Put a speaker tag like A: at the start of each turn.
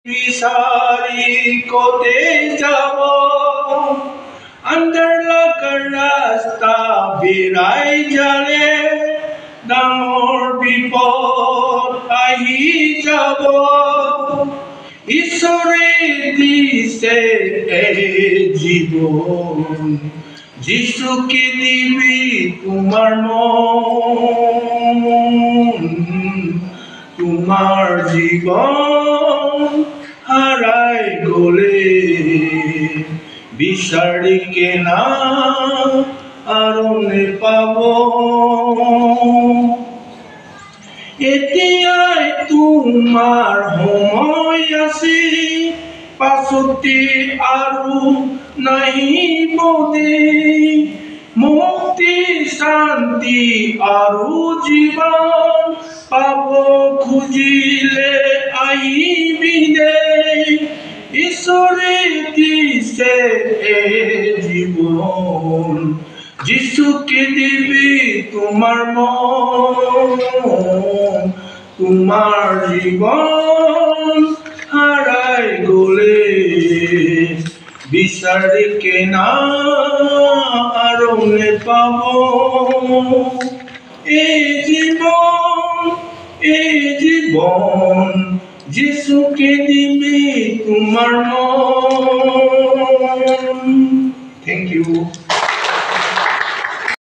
A: বিচাৰি ক'তে যাব আন্ধাৰ লগাৰ ৰাস্তা বেৰাই যালে ডাঙৰ বিপদ আহি যাব ঈশ্বৰে দিছে এই জীৱন যিচুকে দিবি তোমাৰ মন তোমাৰ জীৱন হাৰাই গ'লে বিচাৰি কেনা আৰু নেপাব এতিয়াই তোমাৰ সময় আছে পাছতে আৰু নাহিব দেই মুক্তি শান্তি আৰু জীৱন পাব খুজিলে আহিবি দেই ঈশ্বৰে দিছে এই জীৱন যিচুকে দিবি তোমাৰ মন তোমাৰ জীৱন হাৰাই গ'লে বিচাৰি কেনা আৰু নেপাব এই জীৱন যিচুকে দিবি তোমাৰ মন। Thank you.